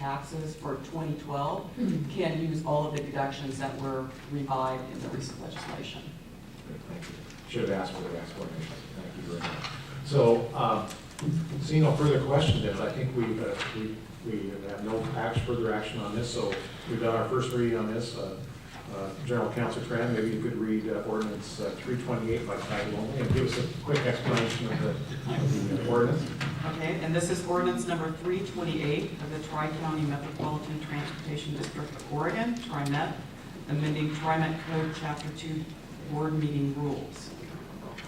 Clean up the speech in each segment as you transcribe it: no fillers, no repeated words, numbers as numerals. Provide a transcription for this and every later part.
taxes for 2012 can use all of the deductions that were revived in the recent legislation. Good, thank you. Should have asked for the explanation. Thank you very much. So, seeing no further questions, then I think we have no further action on this. So we've done our first reading on this. General Counsel Tran, maybe you could read ordinance 328 by title only and give us a quick explanation of the ordinance. Okay, and this is ordinance number 328 of the Tri-County Metropolitan Transportation District of Oregon, TriMet, amending TriMet Code Chapter 2 Board Meeting Rules.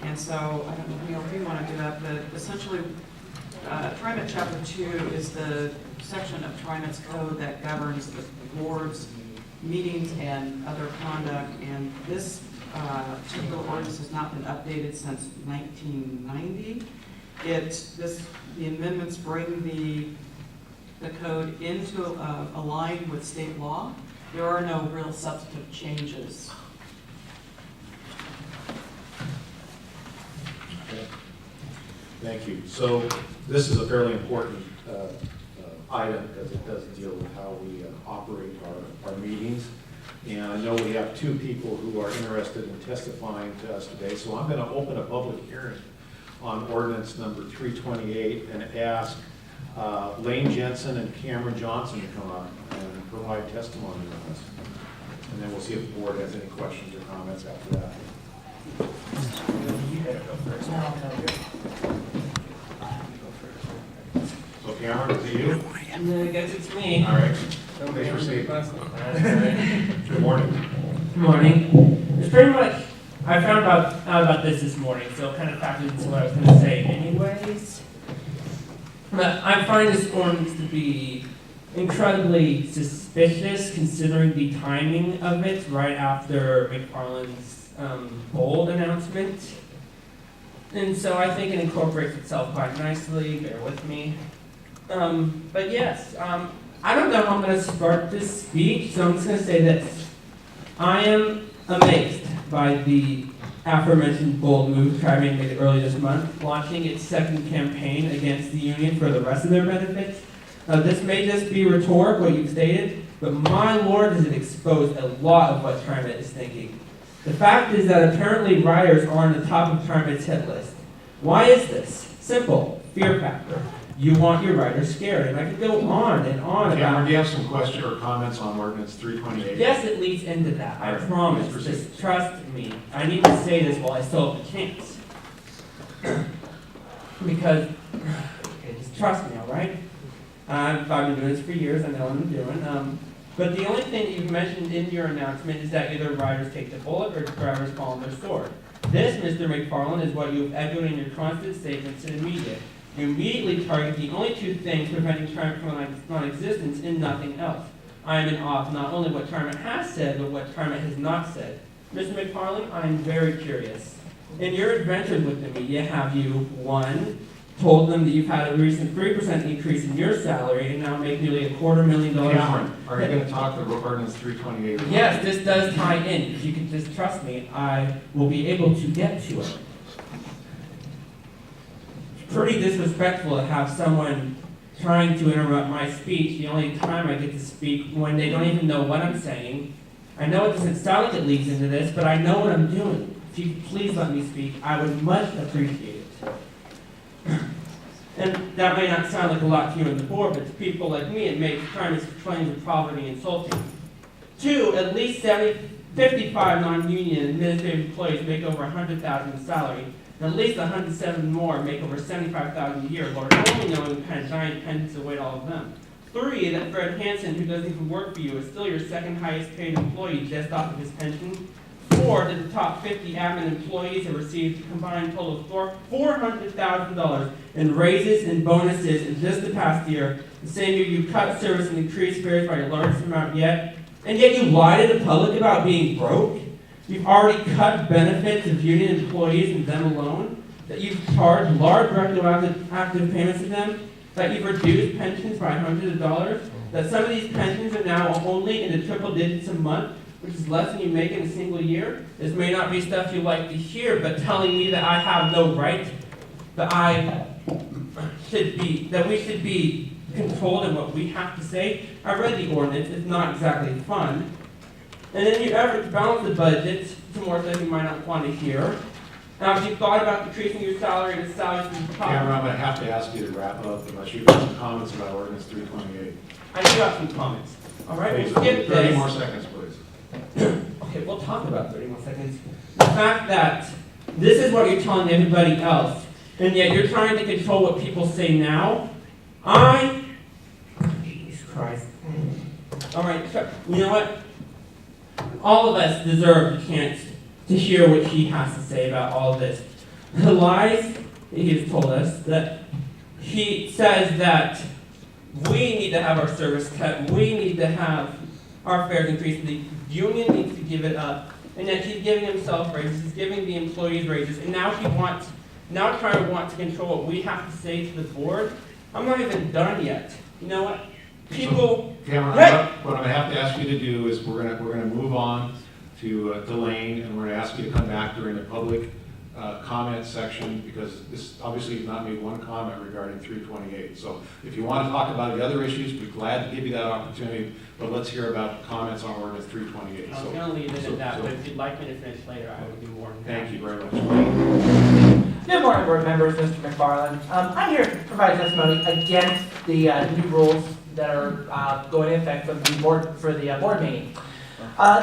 And so, I don't know, Neil, if you want to do that, but essentially, TriMet Chapter 2 is the section of TriMet's code that governs the board's meetings and other conduct, and this particular ordinance has not been updated since 1990. The amendments bring the code into align with state law. There are no real substantive changes. Okay. Thank you. So this is a fairly important item because it does deal with how we operate our meetings. And I know we have two people who are interested in testifying to us today. So I'm going to open a public hearing on ordinance number 328 and ask Lane Jensen and Cameron Johnson to come up and provide testimony on this. And then we'll see if the board has any questions or comments after that. You gotta go first. So Cameron, is it you? I guess it's me. All right. Thanks for saying. Good morning. Good morning. It's pretty much, I found out about this morning, so it kind of factored into what I was going to say anyways. But I find this ordinance to be incredibly suspicious considering the timing of it right after McFarland's bold announcement. And so I think it incorporates itself quite nicely, bear with me. But yes, I don't know how I'm going to start this speech, so I'm just going to say this. I am amazed by the aforementioned bold move TriMet made earlier this month, launching its second campaign against the union for the rest of their benefits. This may just be rhetoric, what you've stated, but my lord, does it expose a lot of what TriMet is thinking. The fact is that apparently riders are on the top of TriMet's hit list. Why is this? Simple. Fear factor. You want your riders scared. And I could go on and on Cameron, about... do you have some questions or comments on ordinance 328? Yes, it leads into that. I All right. promise. Please proceed. Just trust me. I need to say this while I still have a chance. Because, okay, just trust me, all right? I've been doing this for years. I know what I'm doing. But the only thing that you've mentioned in your announcement is that either riders take the bullet or drivers fall on their sword. This, Mr. McFarland, is what you've echoed in your constant statements to the media. You immediately target the only two things preventing TriMet from non-existence and nothing else. I am in awe of not only what TriMet has said, but what TriMet has not said. Mr. McFarland, I am very curious. In your adventures with the media, have you, one, told them that you've had a recent 3% increase in your salary and now make nearly $250,000? Cameron, are you going to talk about ordinance 328? Yes, this does tie in. If you can just trust me, I will be able to get to it. Pretty disrespectful to have someone trying to interrupt my speech the only time I get to speak when they don't even know what I'm saying. I know it doesn't sound like it leads into this, but I know what I'm doing. If you could please let me speak, I would much appreciate it. And that may not sound like a lot to you and the board, but to people like me, it makes TriMet's claims of poverty insulting. Two, at least 55 non-union administrative employees make over $100,000 in salary. And at least 107 more make over $75,000 a year, Lord only knowing what kind of giant pensions await all of them. Three, that Fred Hansen, who doesn't even work for you, is still your second highest paid employee just off of his pension. Four, that the top 50 admin employees have received a combined total of $400,000 in raises and bonuses in just the past year, the same year you cut service and increased fares by your largest amount yet. And yet you lied to the public about being broke. You've already cut benefits of union employees and them alone, that you've charged large retroactive payments to them, that you've reduced pensions by hundreds of dollars, that some of these pensions are now only in the triple digits a month, which is less than you make in a single year. This may not be stuff you like to hear, but telling me that I have no right, that we should be controlled in what we have to say. I read the ordinance, it's not exactly fun. And then you effort to balance the budget to more things you might not want to hear. Now, if you thought about decreasing your salary and the salary from the top. Cameron, I'm gonna have to ask you to wrap up unless you've got some comments about ordinance 328. I do have some comments. All right, Please, we'll skip 30 this. more seconds, please. Okay, we'll talk about 30 more seconds. The fact that this is what you're telling everybody else, and yet you're trying to control what people say now. Jesus Christ. All right, so, you know what? All of us deserve the chance to hear what he has to say about all of this. The lies that he has told us, that he says that we need to have our service cut, we need to have our fares increased, the union needs to give it up, and yet he's giving himself raises, he's giving the employees raises, and now trying to want to control what we have to say to the board. I'm not even done yet. You know what? People. So, Cameron, Right. what I'm gonna have to ask you to do is we're gonna move on to Lane, and we're gonna ask you to come back during the public comment section, because this, obviously you've not made one comment regarding 328. So if you want to talk about the other issues, we're glad to give you that opportunity, but let's hear about comments on ordinance 328. I was going to leave it at that, but if you'd like me to finish later, I would be more than Thank happy. you very much. Lane? Good morning, board members, Mr. McFarland. I'm here to provide testimony against the new rules that are going into effect for the board meeting.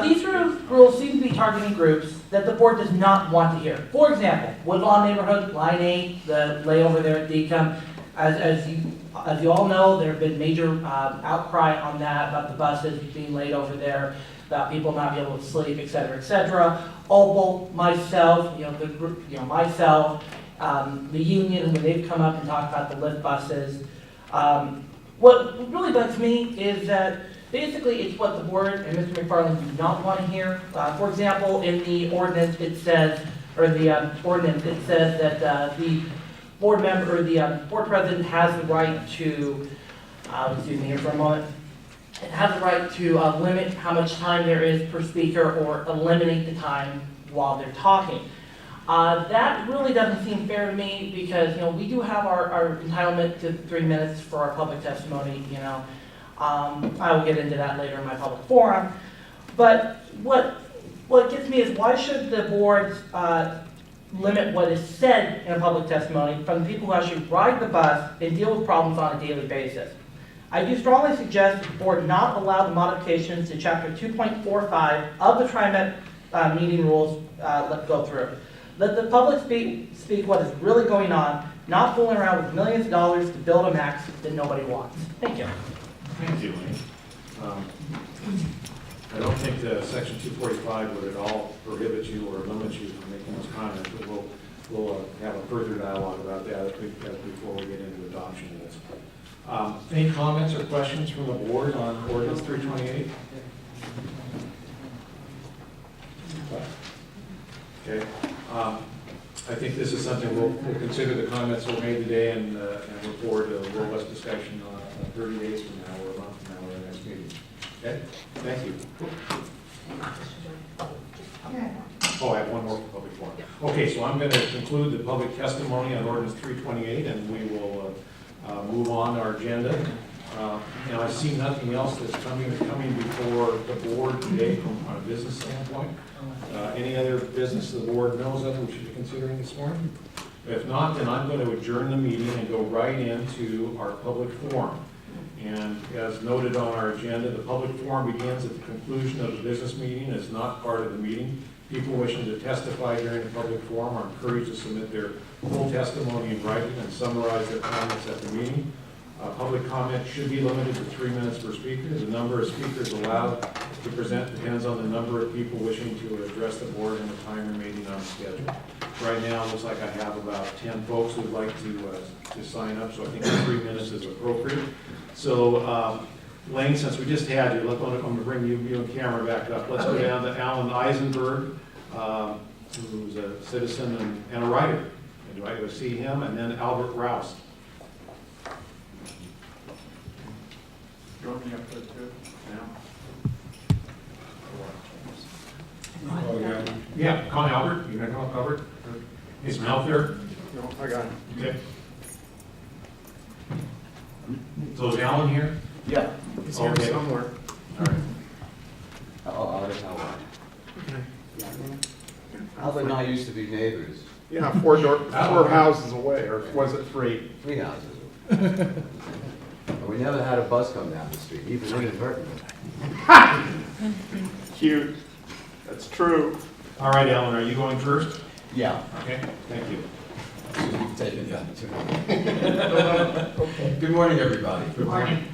These rules seem to be targeting groups that the board does not want to hear. For example, Woodlawn neighborhood, line 8, the layover there at Decom. As you all know, there have been major outcry on that about the buses being laid over there, about people not being able to sleep, et cetera, et cetera. Opal, myself, the group, myself, the union, when they've come up and talked about the lift buses. What really bugs me is that basically it's what the board and Mr. McFarland do not want to hear. For example, in the ordinance it says, that the board member or the board president has the right to, excuse me here for a moment, it has the right to limit how much time there is per speaker or eliminate the time while they're talking. That really doesn't seem fair to me because, we do have our entitlement to 3 minutes for our public testimony, I will get into that later in my public forum. But what gets me is why should the board limit what is said in a public testimony from the people who actually ride the bus and deal with problems on a daily basis? I do strongly suggest the board not allow the modifications to Chapter 2.45 of the TriMet meeting rules go through. Let the public speak what is really going on, not fooling around with millions of dollars to build a max that nobody wants. Thank you. Thank you, Lane. I don't think that Section 245 would at all prohibit you or limit you from making those comments, but we'll have a further dialogue about that before we get into adoption of this. Any comments or questions from the board on ordinance 328? Okay. I think this is something we'll consider the comments that were made today and look forward to a robust discussion 30 days from now or a month from now or the next meeting. Okay? Thank you. Oh, I have one more public forum. Okay, so I'm going to conclude the public testimony on ordinance 328 and we will move on to our agenda. I see nothing else that's coming before the board today from a business standpoint. Any other business the board knows of we should be considering this morning? If not, then I'm going to adjourn the meeting and go right into our public forum. And as noted on our agenda, the public forum begins at the conclusion of the business meeting. It's not part of the meeting. People wishing to testify during the public forum are encouraged to submit their full testimony in writing and summarize their comments at the meeting. Public comment should be limited to 3 minutes per speaker. The number of speakers allowed to present depends on the number of people wishing to address the board and the time remaining on the schedule. Right now, it looks like I have about 10 folks who would like to sign up, so I think 3 minutes is appropriate. So, Lane, since we just had you, I'm going to bring you and Cameron back up. Let's go down to Alan Eisenberg, who's a citizen and a writer. And do I go see him? And then Albert Rouse. You want me up there too? Yeah, call Albert. You gonna come up, Albert? Is Mel there? No, I got it. Okay. So is Alan here? Yeah. It's here Okay. somewhere. All right. Oh, that's how Alvin and I used to be neighbors, Yeah, four houses away, or was it 3? 3 houses. And we never had a bus come down the street, even inadvertently. Cute. That's true. All right, Alan, are you going first? Yeah. Okay, thank you. You've taken the opportunity. Good morning, everybody. Good morning.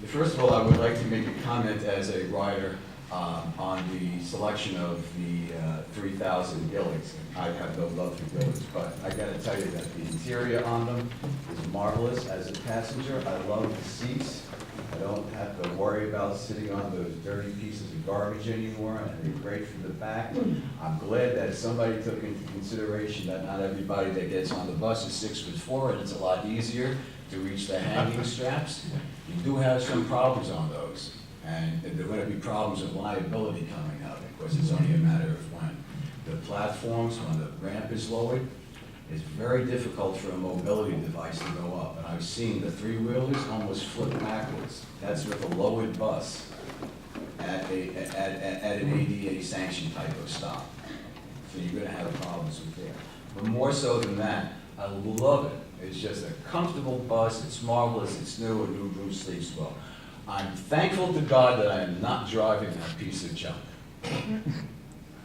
First of all, I would like to make a comment as a rider on the selection of the 3,000 Gillies. I have no love for Gillies, but I gotta tell you that the interior on them is marvelous. As a passenger, I love the seats. I don't have to worry about sitting on those dirty pieces of garbage anymore, and they're great for the back. I'm glad that somebody took into consideration that not everybody that gets on the bus is 6'4", and it's a lot easier to reach the hanging straps. You do have some problems on those, and there are going to be problems of liability coming up, because it's only a matter of when. The platforms, when the ramp is lowered, it's very difficult for a mobility device to go up. And I've seen the 3-wheelers almost flip backwards. That's with a lowered bus at an ADA sanction type of stop. So you're going to have problems with there. But more so than that, I love it. It's just a comfortable bus. It's marvelous. It's new. A new roof sleeps well. I'm thankful to God that I am not driving that piece of junk,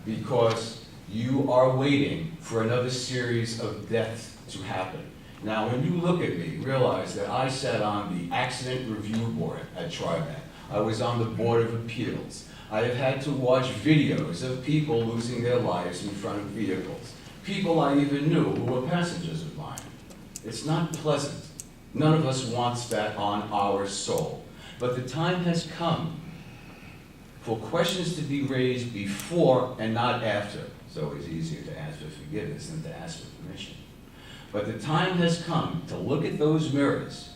because you are waiting for another series of deaths to happen. Now, when you look at me, realize that I sat on the accident review board at TriMet. I was on the Board of Appeals. I have had to watch videos of people losing their lives in front of vehicles. People I even knew who were passengers of mine. It's not pleasant. None of us wants that on our soul. But the time has come for questions to be raised before and not after. It's always easier to ask for forgiveness than to ask for permission. But the time has come to look at those mirrors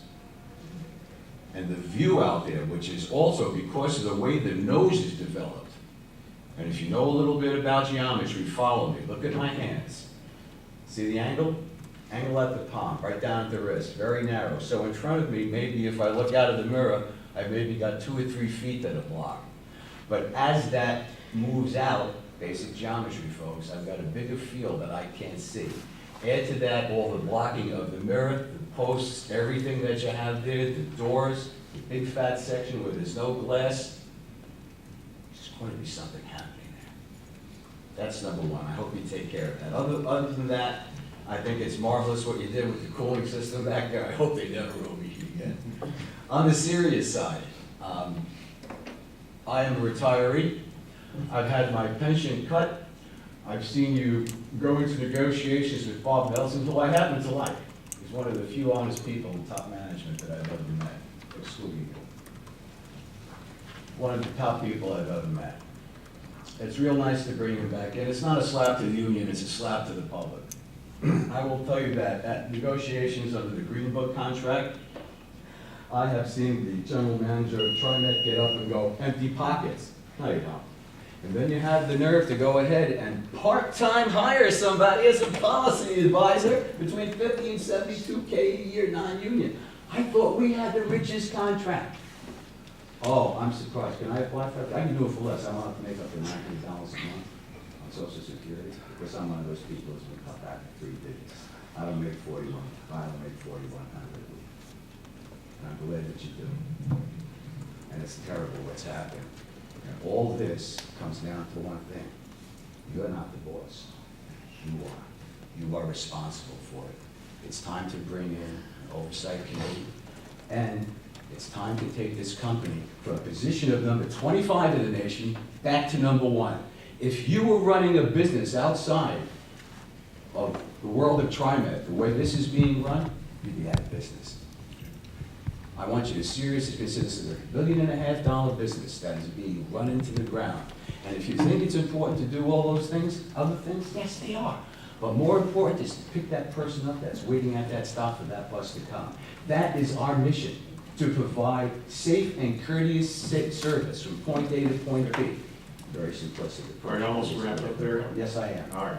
and the view out there, which is also because of the way the nose is developed. And if you know a little bit about geometry, follow me. Look at my hands. See the angle? Angle at the palm, right down at the wrist, very narrow. So in front of me, maybe if I look out of the mirror, I've maybe got 2 or 3 feet that are blocked. But as that moves out, basic geometry, folks, I've got a bigger field that I can't see. Add to that all the blocking of the mirror, the posts, everything that you have there, the doors, the big fat section where there's no glass. There's going to be something happening there. That's number one. I hope you take care of that. Other than that, I think it's marvelous what you did with the cooling system back there. I hope they never overheat again. On the serious side, I am a retiree. I've had my pension cut. I've seen you go into negotiations with Bob Nelson, who I happen to like. He's one of the few honest people in top management that I've ever met, excluding you. One of the top people I've ever met. It's real nice to bring him back in. It's not a slap to the union, it's a slap to the public. I will tell you that at negotiations under the Green Book contract, I have seen the general manager of TriMet get up and go, empty pockets. No, you don't. And then you have the nerve to go ahead and part-time hire somebody as a policy advisor between 50 and 72K a year, non-union. I thought we had the richest contract. Oh, I'm surprised. Can I apply for that? I can do it for less. I don't have to make up the $19 a month on Social Security, because I'm one of those people who's been cut back to 3 digits. I don't make 41. I don't make 4100 a week. And I'm glad that you do. And it's terrible what's happened. And all this comes down to one thing. You're not the boss. You are. You are responsible for it. It's time to bring in an oversight committee, and it's time to take this company from a position of number 25 in the nation back to number 1. If you were running a business outside of the world of TriMet, the way this is being run, you'd be out of business. I want you to seriously consider this is a $1.5 billion business that is being run into the ground. And if you think it's important to do all those things, other things, yes, they are. But more important is to pick that person up that's waiting at that stop for that bus to come. That is our mission, to provide safe and courteous service from point A to point B. Very simplistic. Are you almost wrapped up there? Yes, I am. All right.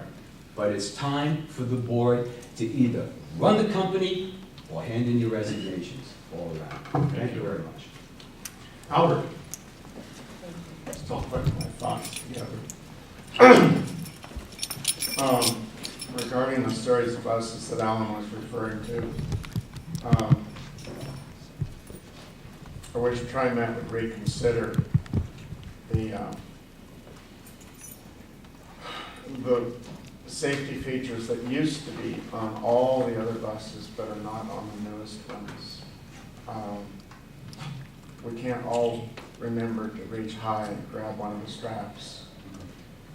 But it's time for the board to either run the company or hand in your resignations. all around. Thank you very much. Albert? Still putting my thoughts together. Regarding the series of buses that Alan was referring to, I wish TriMet would reconsider the safety features that used to be on all the other buses but are not on the newest ones. We can't all remember to reach high and grab one of the straps.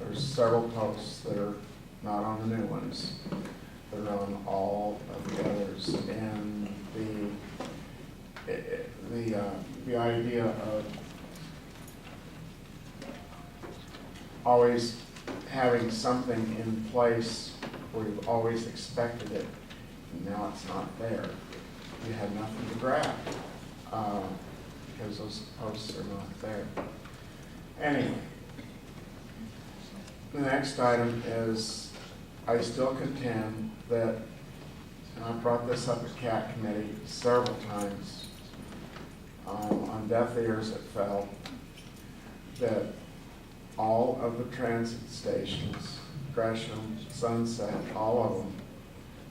There's several posts that are not on the new ones, that are on all of the others. And the idea of always having something in place where you've always expected it, and now it's not there. You have nothing to grab because those posts are not there. Anyway, the next item is, I still contend that, and I brought this up at CAT committee several times, on deaf ears it fell, that all of the transit stations, Gresham, Sunset, all of them,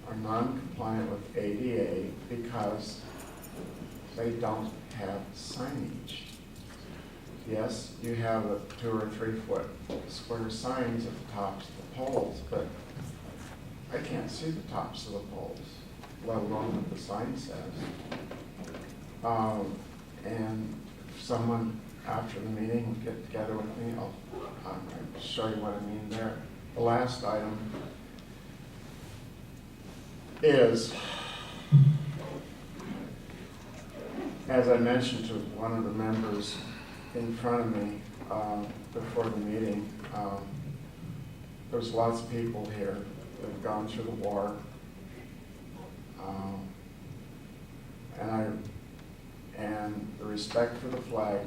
are non-compliant with ADA because they don't have signage. Yes, you have a 2 or 3 foot square signs at the tops of the poles, but I can't see the tops of the poles, let alone what the sign says. And if someone after the meeting would get together with me, I'll show you what I mean there. The last item is, as I mentioned to one of the members in front of me before the meeting, there's lots of people here that have gone through the war, and the respect for the flag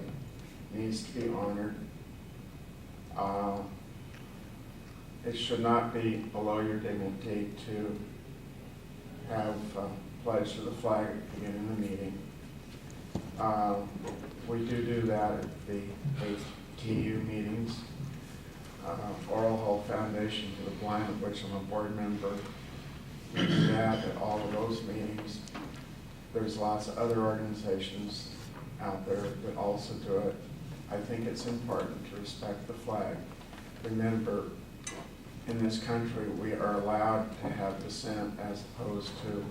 needs to be honored. It should not be below your dignity to have pledge to the flag at the beginning of the meeting. We do that at the ATU meetings. Oral Hull Foundation for the Blind, of which I'm a board member. We do that at all of those meetings. There's lots of other organizations out there that also do it. I think it's important to respect the flag. Remember, in this country, we are allowed to have dissent as opposed to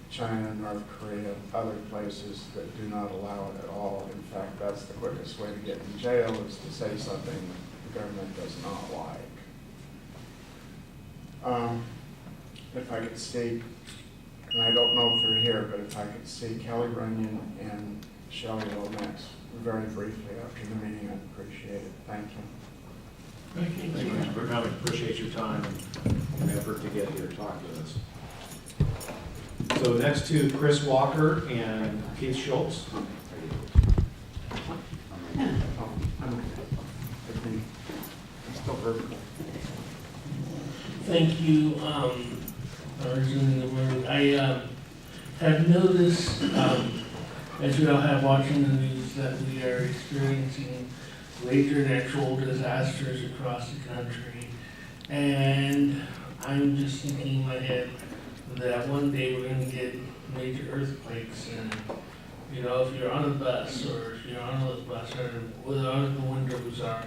China, North Korea, other places that do not allow it at all. In fact, that's the quickest way to get in jail, is to say something the government does not like. If I could see, and I don't know if they're here, but if I could see Kelly Runyon and Shelley Lomax very briefly after the meeting, I'd appreciate it. Thank you. Thank you for coming. Appreciate your time and effort to get here and talk to us. So next to Chris Walker and Keith Schultz. Thank you, originally the word. I have noticed, as we all have watching the news, that we are experiencing major natural disasters across the country. And I'm just thinking in my head that one day we're going to get major earthquakes. And, you know, if you're on a bus, or if you're on a bus, or where the windows are,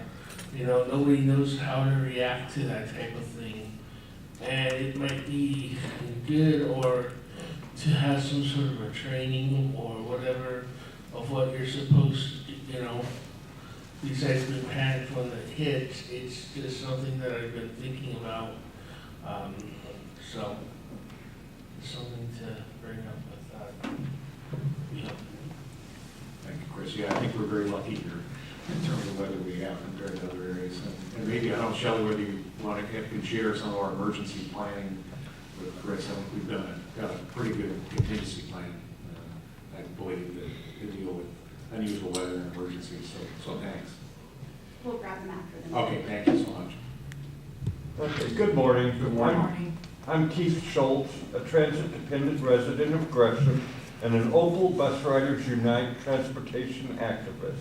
you know, nobody knows how to react to that type of thing. And it might be good or to have some sort of a training or whatever of what you're supposed to, you know, besides being panicked when it hits. It's just something that I've been thinking about. So, something to bring up with that. Yeah. Thank you, Chris. Yeah, I think we're very lucky here in terms of weather we have compared to other areas. And maybe, I don't know, Shelley, whether you want to share some of our emergency planning with Chris. I think we've got a pretty good contingency plan, I believe, to deal with unusual weather and emergencies. So thanks. We'll grab them after the Okay, thank you so much. Okay, good morning. Good morning. I'm Keith Schultz, a transit-dependent resident of Gresham. and an Opal Bus Riders Unite transportation activist.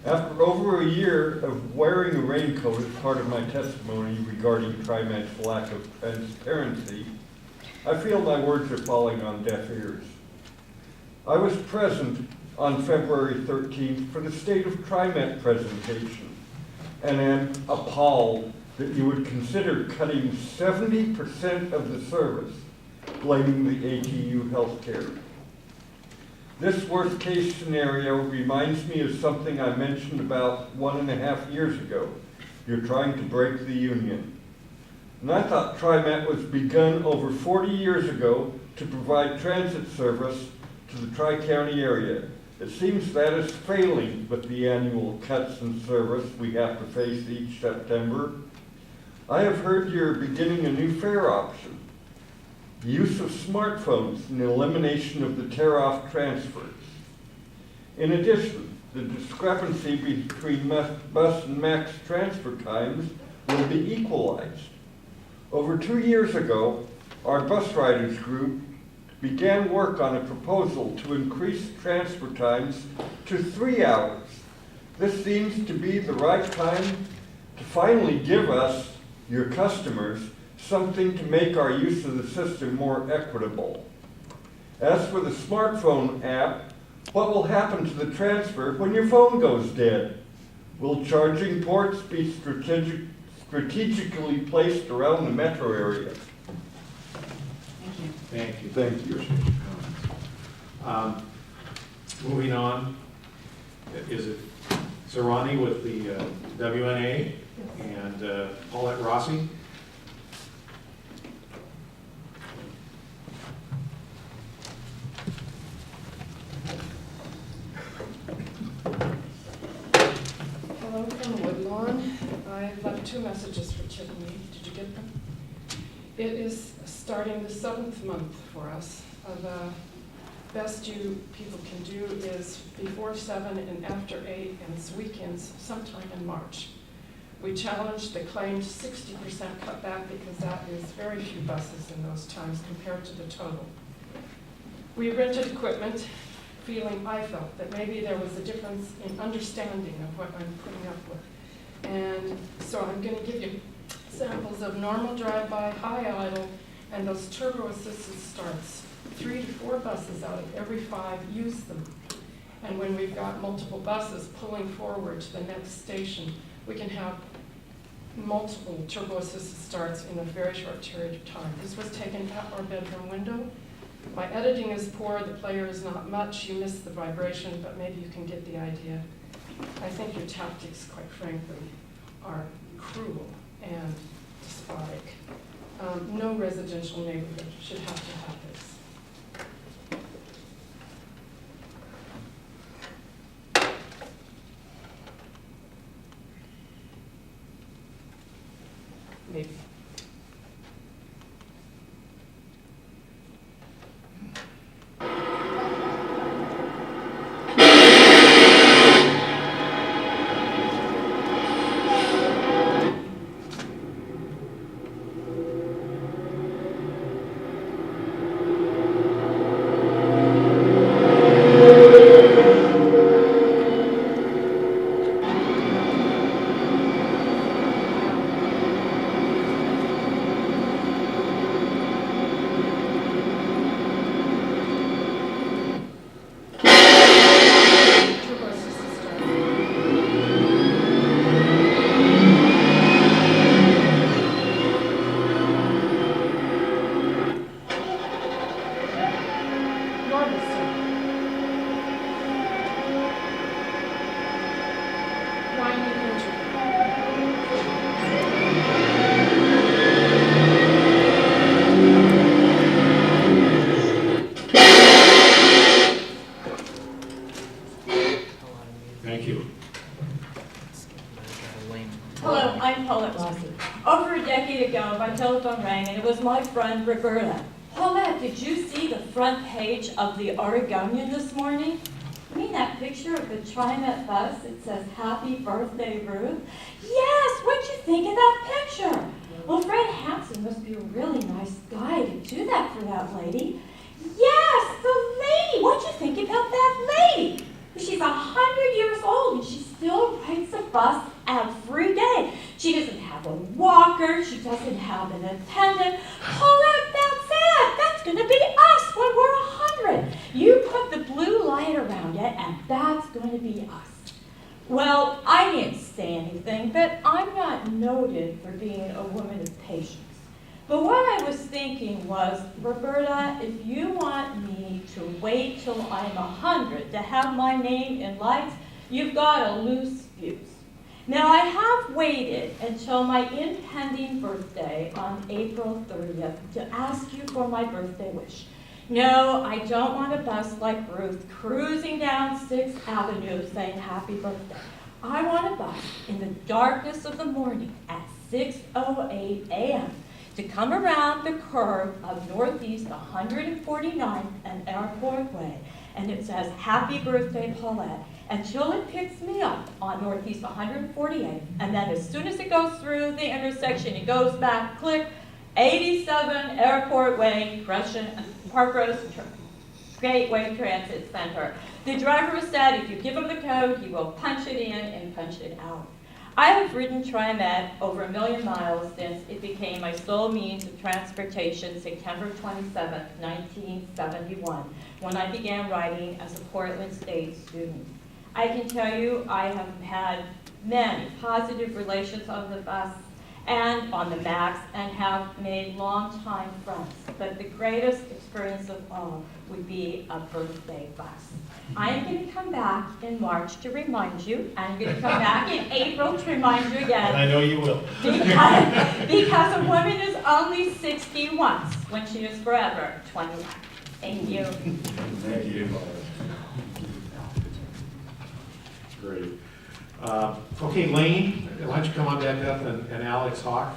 After over a year of wearing a raincoat as part of my testimony regarding TriMet's lack of transparency, I feel my words are falling on deaf ears. I was present on February 13th for the State of TriMet presentation and am appalled that you would consider cutting 70% of the service, blaming the ATU healthcare. This worst case scenario reminds me of something I mentioned about 1.5 years ago. You're trying to break the union. And I thought TriMet was begun over 40 years ago to provide transit service to the Tri-County area. It seems that is failing with the annual cuts in service we have to face each September. I have heard you're beginning a new fare option, the use of smartphones and the elimination of the tear-off transfers. In addition, the discrepancy between bus and max transfer times will be equalized. Over 2 years ago, our bus riders group began work on a proposal to increase transfer times to 3 hours. This seems to be the right time to finally give us, your customers, something to make our use of the system more equitable. As for the smartphone app, what will happen to the transfer when your phone goes dead? Will charging ports be strategically placed around the metro area? Thank you. Thank you. Thank you. Moving on, is it Sarani with the WNA and Paulette Rossi? Hello from Woodlawn. I left 2 messages for Tiffany. Did you get them? It is starting the 7th month for us. The best you people can do is before 7 and after 8, and it's weekends sometime in March. We challenged the claimed 60% cutback because that is very few buses in those times compared to the total. We rented equipment, I felt that maybe there was a difference in understanding of what I'm putting up with. And so I'm going to give you samples of normal drive-by, high idle, and those turbo-assisted starts. 3 to 4 buses out of every 5 use them. And when we've got multiple buses pulling forward to the next station, we can have multiple turbo-assisted starts in a very short period of time. This was taken at our bedroom window. My editing is poor, the player is not much, you miss the vibration, but maybe you can get the idea. I think your tactics, quite frankly, are cruel and despotic. No residential neighborhood should have to have this. Maybe. Thank you. Hello, I'm Paulette Rossi. Over a decade ago, my telephone rang, and it was my friend Roberta. Paulette, did you see the front page of the Oregonian this morning? You mean that picture of the TriMet bus? It says, "Happy Birthday, Ruth." Yes, what'd you think of that picture? Well, Fred Hampson must be a really nice guy to do that for that lady. Yes, the Gee, what'd you think about that lady? She's 100 years old and she still rides the bus every day. She doesn't have a walker, she doesn't have an attendant. Paulette, that's it. That's gonna be us when we're 100. You put the blue light around it and that's gonna be us. Well, I didn't say anything, but I'm not noted for being a woman of patience. But what I was thinking was, Roberta, if you want me to wait till I'm 100 to have my name in lights, you've got a loose fuse. Now, I have waited until my impending birthday on April 30th to ask you for my birthday wish. No, I don't want a bus like Ruth cruising down 6th Avenue saying happy birthday. I want a bus in the darkness of the morning at 6:08 a.m. to come around the curve of Northeast 149th and Airport Way, and it says, Happy Birthday, Paulette, until it picks me up on Northeast 148th, and then as soon as it goes through the intersection, it goes back, click, 87 Airport Way, Park Rose Gateway Transit Center. The driver said if you give him the code, he will punch it in and punch it out. I have ridden TriMet over 1 million miles since it became my sole means of transportation September 27, 1971, when I began riding as a Portland State student. I can tell you I have had many positive relations on the bus and on the MAX and have made long-time friends, but the greatest experience of all would be a birthday bus. I'm going to come back in March to remind you, and I'm going to come back in April to remind you again. And I know you will. Because a woman is only 60 once, when she is forever 21. Thank you. Thank you. Great. Okay, Lane, why don't you come on back up, and Alex Hawk.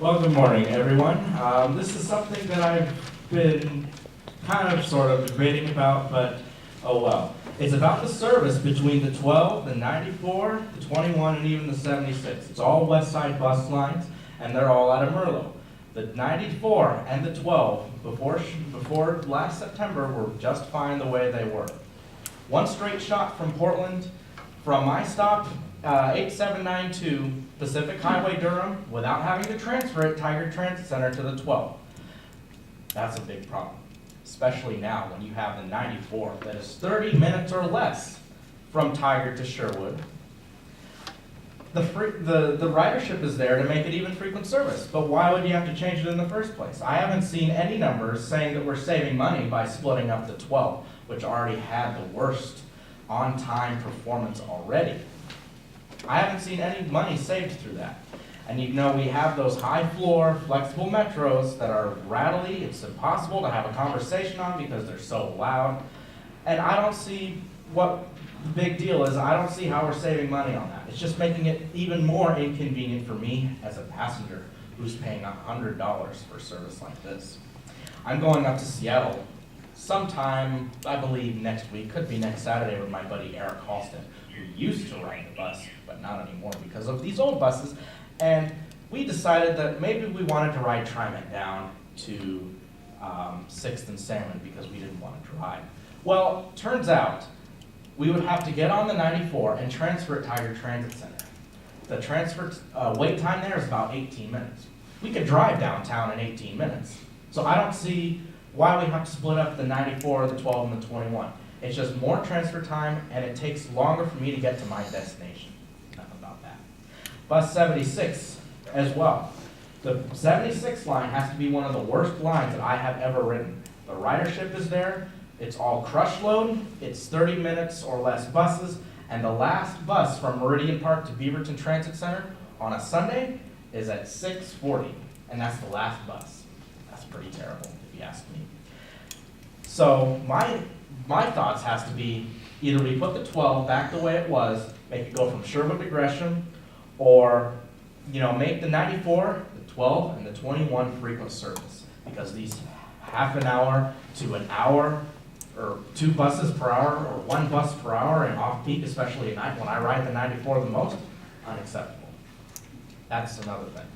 Well, good morning, everyone. This is something that I've been kind of sort of debating about, but oh well. It's about the service between the 12, the 94, the 21, and even the 76. It's all West Side bus lines, and they're all out of Merlo. The 94 and the 12, before last September, were just fine the way they were. One straight shot from Portland, from my stop, 8792 Pacific Highway Durham, without having to transfer it, Tiger Transit Center to the 12. That's a big problem, especially now when you have the 94 that is 30 minutes or less from Tiger to Sherwood. The ridership is there to make it even frequent service, but why would you have to change it in the first place? I haven't seen any numbers saying that we're saving money by splitting up the 12, which already had the worst on-time performance already. I haven't seen any money saved through that. And you know, we have those high-floor, flexible metros that are rattly. It's impossible to have a conversation on because they're so loud. And I don't see what the big deal is. I don't see how we're saving money on that. It's just making it even more inconvenient for me as a passenger who's paying $100 for service like this. I'm going up to Seattle sometime, I believe next week, could be next Saturday, with my buddy Eric Halston, who used to ride the bus, but not anymore because of these old buses. And we decided that maybe we wanted to ride TriMet down to 6th and Salmon because we didn't want to drive. Well, turns out we would have to get on the 94 and transfer at Tiger Transit Center. The transfer wait time there is about 18 minutes. We could drive downtown in 18 minutes. So I don't see why we have to split up the 94, the 12, and the 21. It's just more transfer time, and it takes longer for me to get to my destination. Enough about that. Bus 76 as well. The 76 line has to be one of the worst lines that I have ever ridden. The ridership is there. It's all crush load. It's 30 minutes or less buses. And the last bus from Meridian Park to Beaverton Transit Center on a Sunday is at 6:40. And that's the last bus. That's pretty terrible, if you ask me. So my thoughts has to be either we put the 12 back the way it was, make it go from Sherwood to Gresham, or make the 94, the 12, and the 21 frequent service, because these half an hour to an hour or 2 buses per hour, or 1 bus per hour in off-peak, especially at night, when I ride the 94 the most, unacceptable. That's another thing.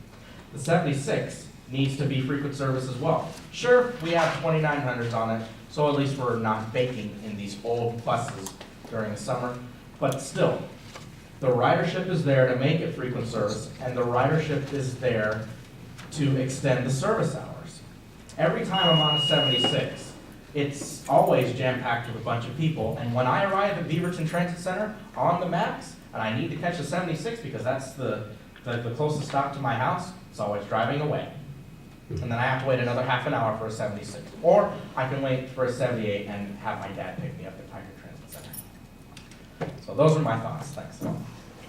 The 76 needs to be frequent service as well. Sure, we have 2900s on it, so at least we're not baking in these old buses during the summer, but still, the ridership is there to make it frequent service, and the ridership is there to extend the service hours. Every time I'm on a 76, it's always jam-packed with a bunch of people, and when I arrive at Beaverton Transit Center on the max, and I need to catch a 76 because that's the closest stop to my house, it's always driving away. And then I have to wait another half an hour for a 76. Or I can wait for a 78 and have my dad pick me up at Tiger Transit Center. So those are my thoughts, thanks.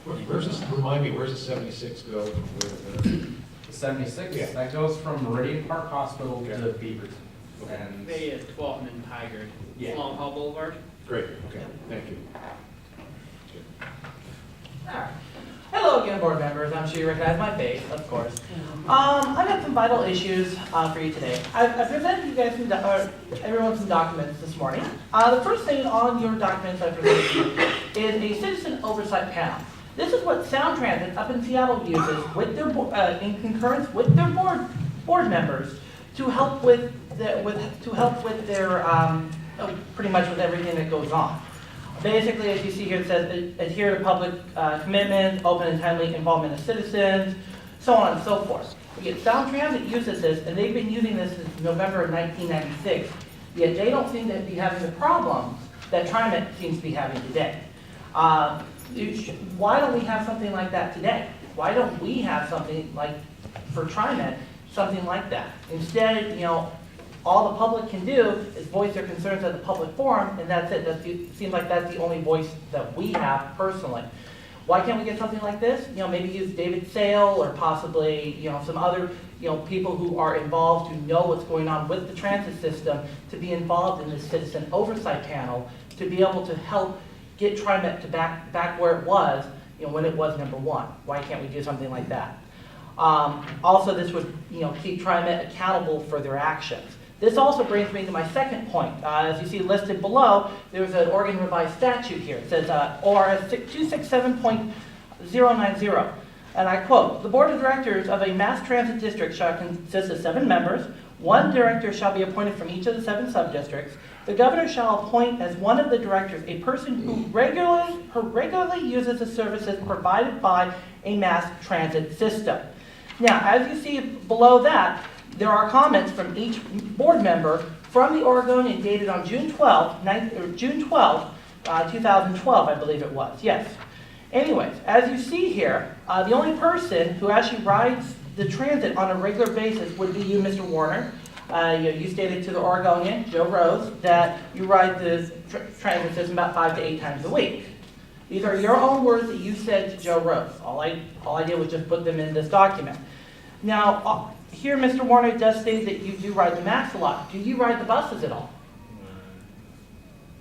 Where's this, remind me, where's the 76 go? The 76, Yeah. that goes from Meridian Park Hospital Okay. to Beaverton. And They at 12th and Tiger, Yeah. Long Haul Boulevard. Great, okay, thank you. Alright. Hello again, board members. I'm sure you recognize my face, of course. I've got some vital issues for you today. I presented you guys everyone some documents this morning. The first thing on your documents I presented you is a citizen oversight panel. This is what Sound Transit up in Seattle uses with their in concurrence with their board members to help with their pretty much with everything that goes on. Basically, as you see here, it says adhere to public commitment, open and timely involvement of citizens, so on and so forth. Yet Sound Transit uses this, and they've been using this since November of 1996. Yet they don't seem to be having the problems that TriMet seems to be having today. Why don't we have something like that today? Why don't we have something like, for TriMet, something like that? Instead, all the public can do is voice their concerns at the public forum, and that's it. It seems like that's the only voice that we have personally. Why can't we get something like this? Maybe use David Sale or possibly, some other, people who are involved, who know what's going on with the transit system, to be involved in this citizen oversight panel, to be able to help get TriMet to back where it was, when it was number 1. Why can't we do something like that? Also, this would, keep TriMet accountable for their actions. This also brings me to my second point. As you see listed below, there's an Oregon revised statute here. It says ORS 267.090, and I quote, "The Board of Directors of a mass transit district shall consist of 7 members. 1 director shall be appointed from each of the 7 subdistricts. The governor shall appoint as one of the directors a person who regularly uses the services provided by a mass transit system." Now, as you see below that, there are comments from each board member from the Oregonian dated on June 12, 2012, I believe it was, yes. Anyways, as you see here, the only person who actually rides the transit on a regular basis would be you, Mr. Warner. You stated to the Oregonian, Joe Rose, that you ride the transit system about 5 to 8 times a week. These are your own words that you said to Joe Rose. All I did was just put them in this document. Now, here, Mr. Warner does state that you do ride the MAX a lot. Do you ride the buses at all?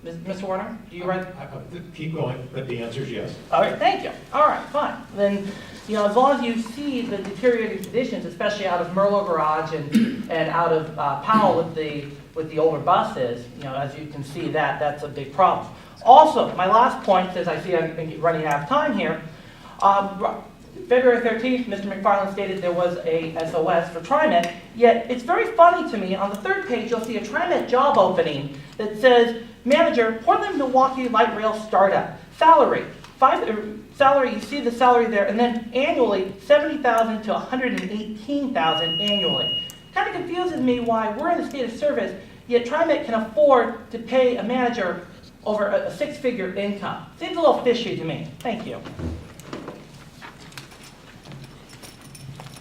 Mr. Warner, do you ride? Keep going, but the answer is yes. All right, thank you. All right, fine. Then, as long as you see the deteriorating conditions, especially out of Merlo Garage and out of Powell with the older buses, as you can see, that's a big problem. Also, my last point, as I see I'm running out of time here, February 13th, Mr. McFarland stated there was a SOS for TriMet, yet it's very funny to me, on the 3rd page you'll see a TriMet job opening that says, Manager, Portland Milwaukee Light Rail Startup, salary, you see the salary there, and then annually, $70,000 to $118,000 annually. Kind of confuses me why we're in a state of service, yet TriMet can afford to pay a manager over a 6-figure income. Seems a little fishy to me. Thank you.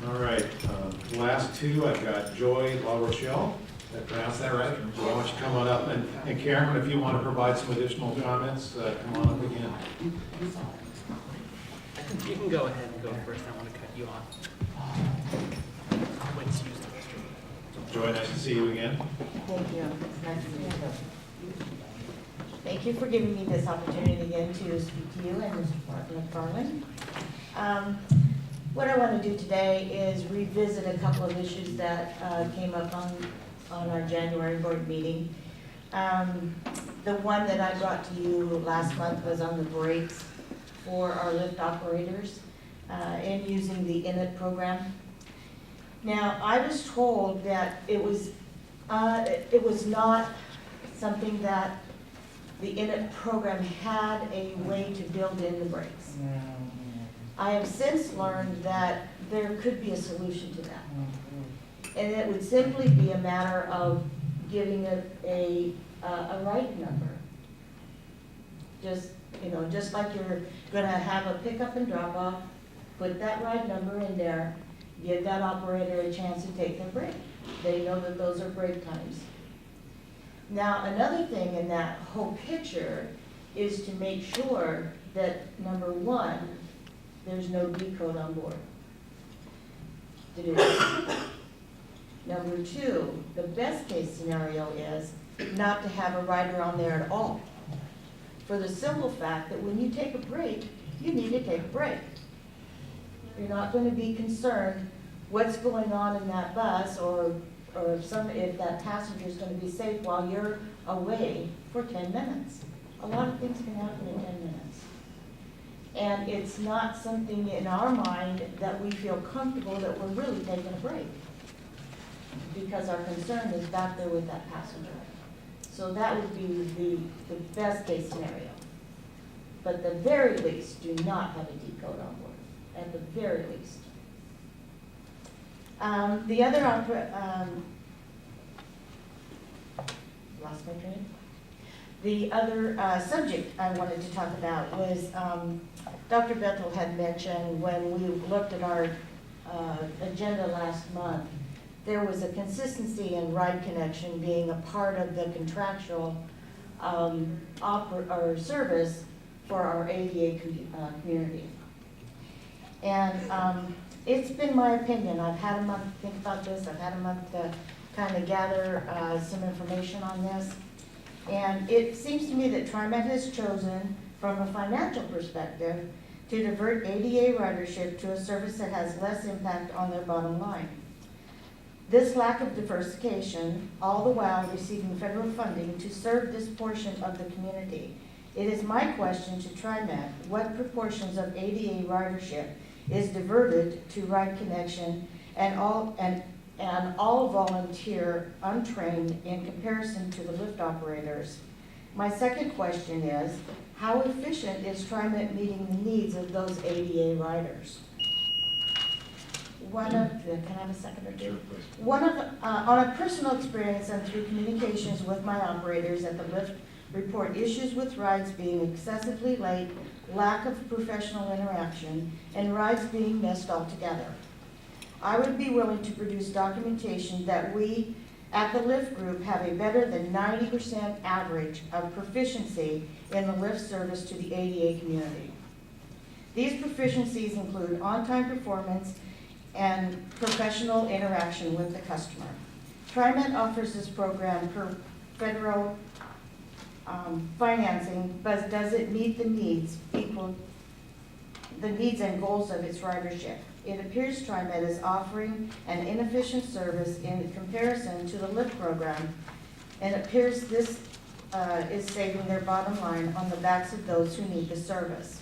All right, last 2, I've got Joy La Rochelle. Did I pronounce that right? Joy, why don't you come on up? And Cameron, if you want to provide some additional comments, come on up again. You can go ahead and go first. I want to cut you off. Joy, nice to see you again. Thank you. It's nice to meet you. Thank you for giving me this opportunity again to speak to you and Mr. McFarland. What I want to do today is revisit a couple of issues that came up on our January board meeting. The one that I brought to you last month was on the brakes for our lift operators and using the INIT program. Now, I was told that it was not something that the INIT program had a way to build in the brakes. I have since learned that there could be a solution to that. And it would simply be a matter of giving it a ride number. Just, just like you're gonna have a pickup and drop off, put that ride number in there, give that operator a chance to take their break. They know that those are break times. Now, another thing in that whole picture is to make sure that, number one, there's no decode on board to do it. Number two, the best case scenario is not to have a rider on there at all. For the simple fact that when you take a break, you need to take a break. You're not going to be concerned what's going on in that bus or if that passenger is going to be safe while you're away for 10 minutes. A lot of things can happen in 10 minutes. And it's not something in our mind that we feel comfortable that we're really taking a break, because our concern is back there with that passenger. So that would be the best case scenario. But at the very least, do not have a decode on board, at the very least. The other, lost my train. The other subject I wanted to talk about was Dr. Bethel had mentioned when we looked at our agenda last month, there was a consistency in ride connection being a part of the contractual service for our ADA community. And it's been my opinion, I've had a month to think about this, I've had a month to kind of gather some information on this. And it seems to me that TriMet has chosen, from a financial perspective, to divert ADA ridership to a service that has less impact on their bottom line. This lack of diversification, all the while receiving federal funding to serve this portion of the community. It is my question to TriMet, what proportions of ADA ridership is diverted to ride connection and all volunteer untrained in comparison to the lift operators? My second question is, how efficient is TriMet meeting the needs of those ADA riders? Can I have a second or two? On a personal experience and through communications with my operators at the lift, report issues with rides being excessively late, lack of professional interaction, and rides being missed altogether. I would be willing to produce documentation that we at the lift group have a better than 90% average of proficiency in the lift service to the ADA community. These proficiencies include on-time performance and professional interaction with the customer. TriMet offers this program per federal financing, but does it meet the needs and goals of its ridership? It appears TriMet is offering an inefficient service in comparison to the LIFT program, and it appears this is saving their bottom line on the backs of those who need the service.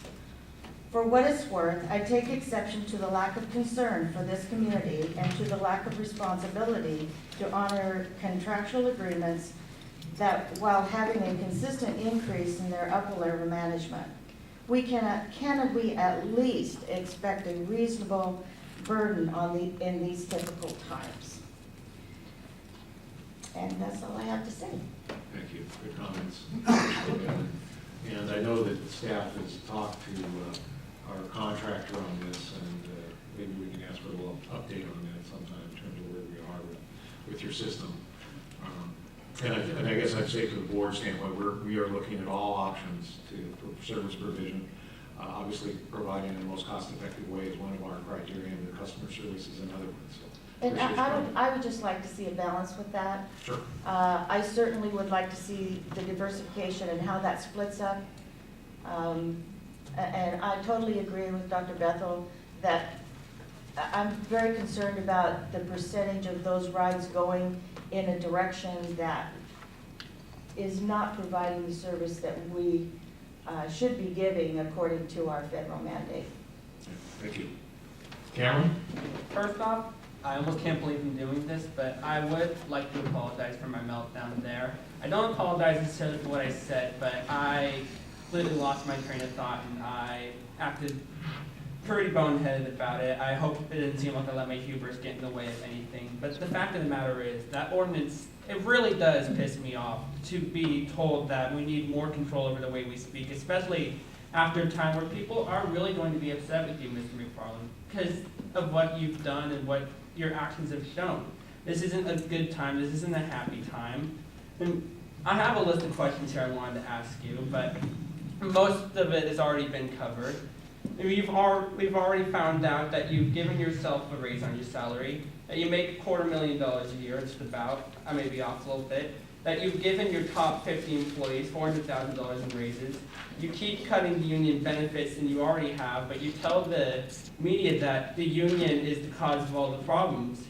For what it's worth, I take exception to the lack of concern for this community and to the lack of responsibility to honor contractual agreements that while having a consistent increase in their upper level management. Can we at least expect a reasonable burden in these difficult times? And that's all I have to say. Thank you. Good comments. And I know that staff has talked to our contractor on this, and maybe we can ask for a little update on that sometime in terms of where we are with your system. And I guess I'd say from the board standpoint, we are looking at all options for service provision. Obviously, providing the most cost-effective way is one of our criteria, and the customer service is another one. So, and I would just like to see a balance with that. Sure. I certainly would like to see the diversification and how that splits up. And I totally agree with Dr. Bethel that I'm very concerned about the percentage of those rides going in a direction that is not providing the service that we should be giving according to our federal mandate. Thank you. Cameron? First off, I almost can't believe I'm doing this, but I would like to apologize for my meltdown there. I don't apologize necessarily for what I said, but I completely lost my train of thought and I acted pretty boneheaded about it. I hope it didn't seem like I let my hubris get in the way of anything. But the fact of the matter is, that ordinance, it really does piss me off to be told that we need more control over the way we speak, especially after a time where people are really going to be upset with you, Mr. McFarland, because of what you've done and what your actions have shown. This isn't a good time. This isn't a happy time. And I have a list of questions here I wanted to ask you, but most of it has already been covered. We've already found out that you've given yourself a raise on your salary, that you make $250,000 a year, just about, I may be off a little bit, that you've given your top 50 employees $400,000 in raises. You keep cutting the union benefits than you already have, but you tell the media that the union is the cause of all the problems,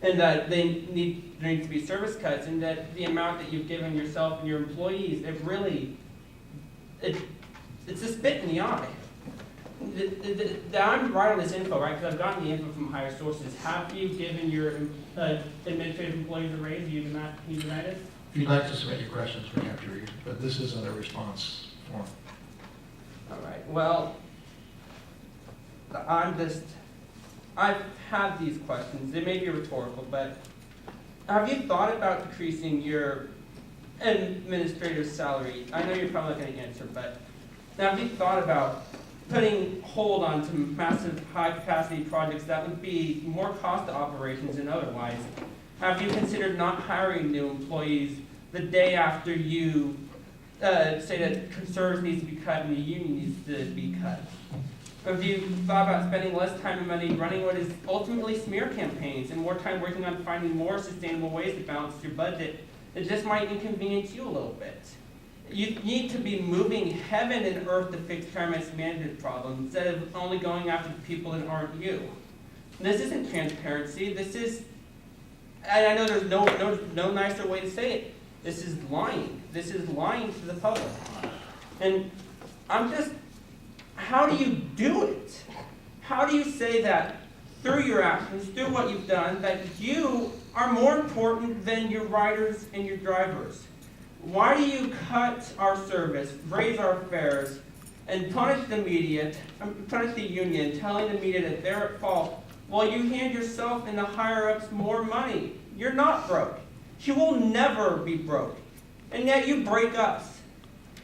and that there need to be service cuts, and that the amount that you've given yourself and your employees, it's a spit in the eye. I'm right on this info, right? Because I've gotten the info from higher sources. Have you given your administrative employees a raise? You united? If you'd like to submit your questions, we have to read, but this isn't a response form. All right. Well, I've had these questions. They may be rhetorical, but have you thought about decreasing your administrative salary? I know you're probably not going to answer, but now have you thought about putting hold on to massive high-capacity projects that would be more cost to operations than otherwise? Have you considered not hiring new employees the day after you say that service needs to be cut and the union needs to be cut? Have you thought about spending less time and money running what is ultimately smear campaigns and more time working on finding more sustainable ways to balance your budget that just might inconvenience you a little bit? You need to be moving heaven and earth to fix TriMet's management problems instead of only going after the people that aren't you. This isn't transparency. This is, and I know there's no nicer way to say it. This is lying. This is lying to the public. And I'm just, how do you do it? How do you say that through your actions, through what you've done, that you are more important than your riders and your drivers? Why do you cut our service, raise our fares, and punish the media, punish the union, telling the media that they're at fault, while you hand yourself and the higher-ups more money? You're not broke. You will never be broke. And yet you break us.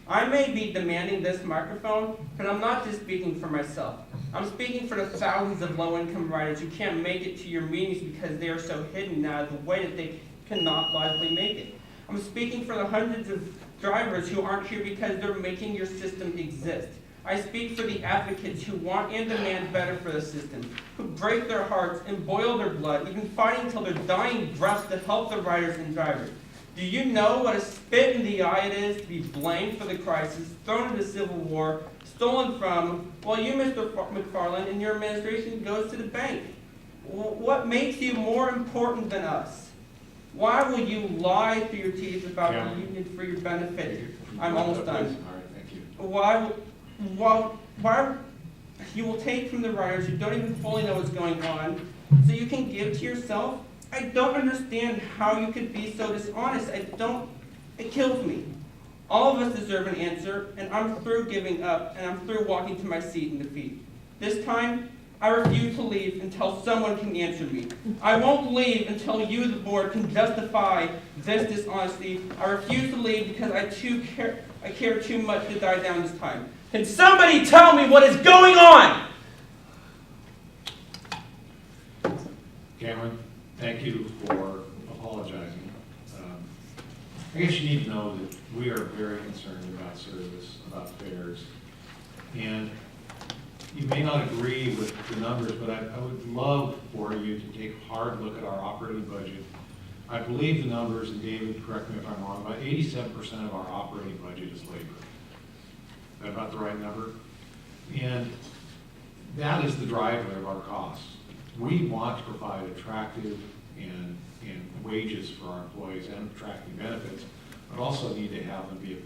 I may be demanding this microphone, but I'm not just speaking for myself. I'm speaking for the thousands of low-income riders who can't make it to your meetings because they are so hidden out of the way that they cannot logically make it. I'm speaking for the hundreds of drivers who aren't here because they're making your system exist. I speak for the advocates who want and demand better for the system, who break their hearts and boil their blood, even fighting until their dying breaths to help the riders and drivers. Do you know what a spit in the eye it is to be blamed for the crisis, thrown into civil war, stolen from, while you, Mr. McFarland, and your administration goes to the bank? What makes you more important than us? Why will you lie through your teeth about the union for your benefit? I'm almost done. All right, thank you. Why you will take from the riders who don't even fully know what's going on so you can give to yourself? I don't understand how you could be so dishonest. It kills me. All of us deserve an answer, and I'm through giving up, and I'm through walking to my seat in defeat. This time, I refuse to leave until someone can answer me. I won't leave until you, the board, can justify this dishonesty. I refuse to leave because I care too much to die down this time. Can somebody tell me what is going on? Cameron, thank you for apologizing. I guess you need to know that we are very concerned about service, about fares. And you may not agree with the numbers, but I would love for you to take a hard look at our operating budget. I believe the numbers, and David, correct me if I'm wrong, about 87% of our operating budget is labor. Is that about the right number? And that is the driver of our costs. We want to provide attractive and wages for our employees and attractive benefits, but also need to have them be,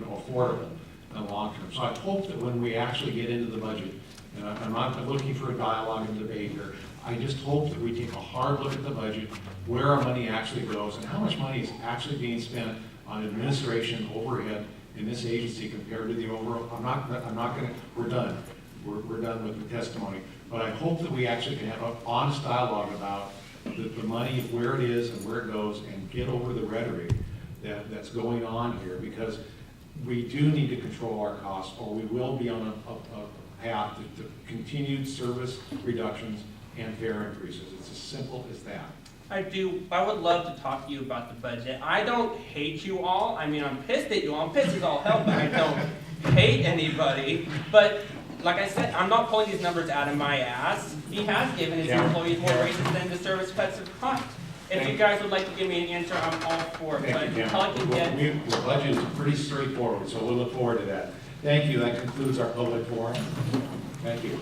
affordable in the long term. So I hope that when we actually get into the budget, and I'm not looking for a dialogue and debate here, I just hope that we take a hard look at the budget, where our money actually goes, and how much money is actually being spent on administration overhead in this agency compared to the overall. I'm not gonna, we're done. We're done with the testimony. But I hope that we actually can have an honest dialogue about the money, where it is and where it goes, and get over the rhetoric that's going on here, because we do need to control our costs, or we will be on a path to continued service reductions and fare increases. It's as simple as that. I would love to talk to you about the budget. I don't hate you all. I mean, I'm pissed at you all. I'm pissed as all hell, but I don't hate anybody. But like I said, I'm not pulling these numbers out of my ass. He has given his employees more raises than the service cuts have cost. If you guys would like to give me an answer, I'm all for it. Thank you, But all I can get. The budget is pretty straightforward, so we'll look forward to that. Thank you. That concludes our public forum. Thank you.